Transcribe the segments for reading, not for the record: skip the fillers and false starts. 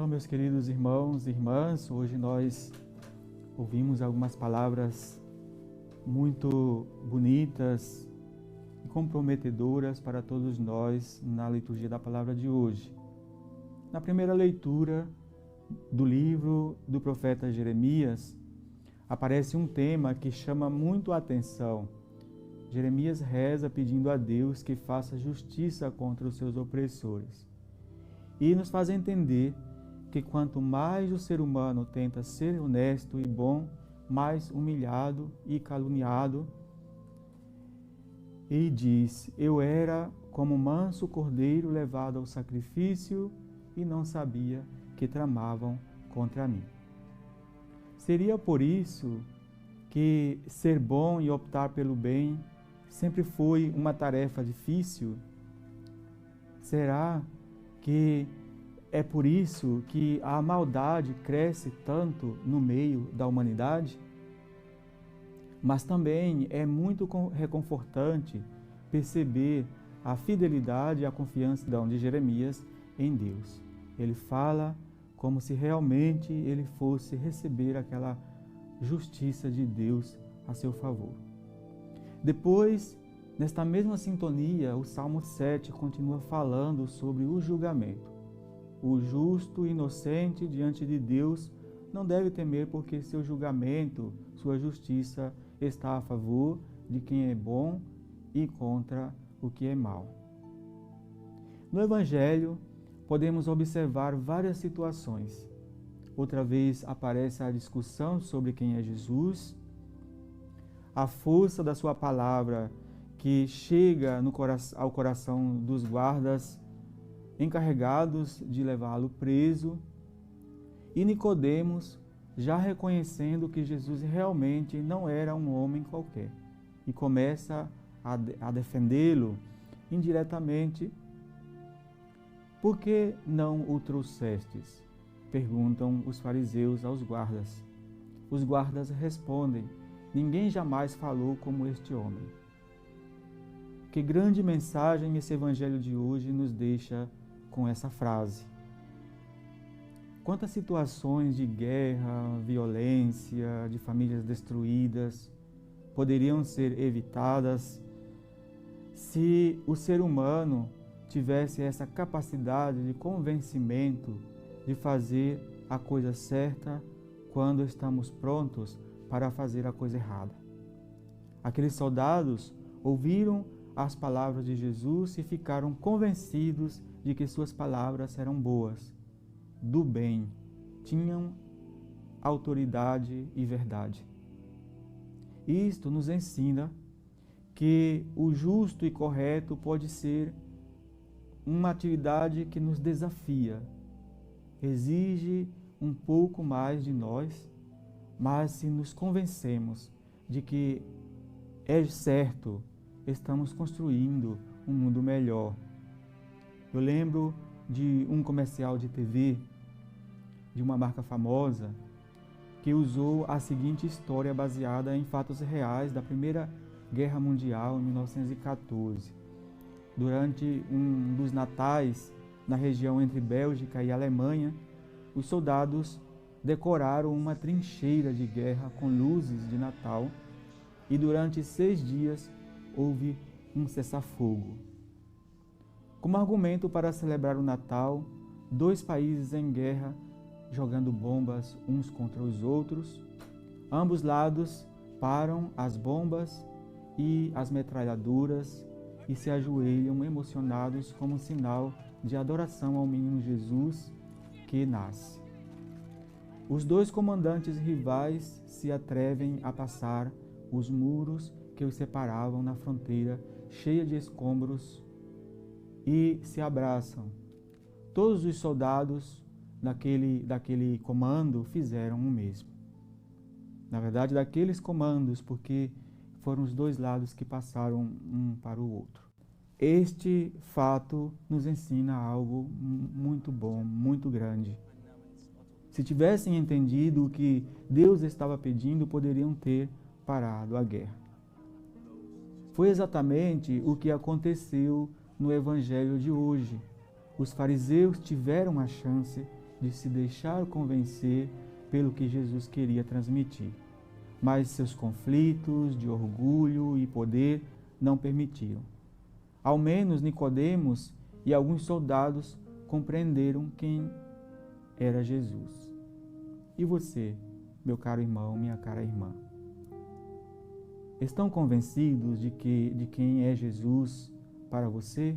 Então, meus queridos irmãos e irmãs, hoje nós ouvimos algumas palavras muito bonitas e comprometedoras para todos nós na liturgia da palavra de hoje. Na primeira leitura do livro do profeta Jeremias, aparece um tema que chama muito a atenção. Jeremias reza pedindo a Deus que faça justiça contra os seus opressores. E nos faz entender que quanto mais o ser humano tenta ser honesto e bom, mais humilhado e caluniado. E diz: eu era como manso cordeiro levado ao sacrifício e não sabia que tramavam contra mim. Seria por isso que ser bom e optar pelo bem sempre foi uma tarefa difícil? Será que é por isso que a maldade cresce tanto no meio da humanidade? Mas também é muito reconfortante perceber a fidelidade e a confiança de Jeremias em Deus. Ele fala como se realmente ele fosse receber aquela justiça de Deus a seu favor. Depois, nesta mesma sintonia, o Salmo 7 continua falando sobre o julgamento. O justo e inocente diante de Deus não deve temer, porque seu julgamento, sua justiça está a favor de quem é bom e contra o que é mau. No Evangelho, podemos observar várias situações. Outra vez aparece a discussão sobre quem é Jesus, a força da sua palavra que chega ao coração dos guardas encarregados de levá-lo preso, e Nicodemos já reconhecendo que Jesus realmente não era um homem qualquer, e começa a defendê-lo indiretamente. Por que não o trouxestes? Perguntam os fariseus aos guardas. Os guardas respondem: ninguém jamais falou como este homem. Que grande mensagem esse evangelho de hoje nos deixa com essa frase. Quantas situações de guerra, violência, de famílias destruídas poderiam ser evitadas se o ser humano tivesse essa capacidade de convencimento de fazer a coisa certa quando estamos prontos para fazer a coisa errada. Aqueles soldados ouviram as palavras de Jesus e ficaram convencidos de que suas palavras eram boas, do bem, tinham autoridade e verdade. Isto nos ensina que o justo e correto pode ser uma atividade que nos desafia, exige um pouco mais de nós, mas se nos convencemos de que é certo, estamos construindo um mundo melhor. Eu lembro de um comercial de TV, de uma marca famosa, que usou a seguinte história baseada em fatos reais da Primeira Guerra Mundial, em 1914. Durante um dos natais, na região entre Bélgica e Alemanha, os soldados decoraram uma trincheira de guerra com luzes de Natal e durante 6 dias houve um cessar-fogo. Como argumento para celebrar o Natal, 2 países em guerra jogando bombas uns contra os outros, ambos lados param as bombas e as metralhadoras e se ajoelham emocionados como sinal de adoração ao menino Jesus que nasce. Os 2 comandantes rivais se atrevem a passar os muros que os separavam na fronteira cheia de escombros e se abraçam. Todos os soldados daquele comando fizeram o mesmo. Na verdade, daqueles comandos, porque foram os 2 lados que passaram um para o outro. Este fato nos ensina algo muito bom, muito grande. Se tivessem entendido o que Deus estava pedindo, poderiam ter parado a guerra. Foi exatamente o que aconteceu no Evangelho de hoje. Os fariseus tiveram a chance de se deixar convencer pelo que Jesus queria transmitir. Mas seus conflitos de orgulho e poder não permitiram. Ao menos Nicodemos e alguns soldados compreenderam quem era Jesus. E você, meu caro irmão, minha cara irmã? Estão convencidos de quem é Jesus para você?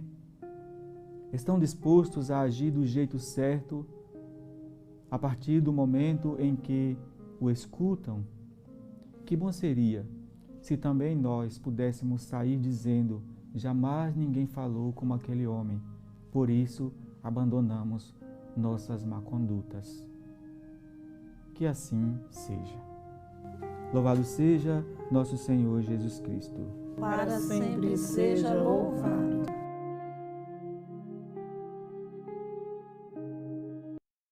Estão dispostos a agir do jeito certo a partir do momento em que o escutam? Que bom seria se também nós pudéssemos sair dizendo: jamais ninguém falou como aquele homem, por isso abandonamos nossas má-condutas. Que assim seja. Louvado seja nosso Senhor Jesus Cristo. Para sempre seja louvado.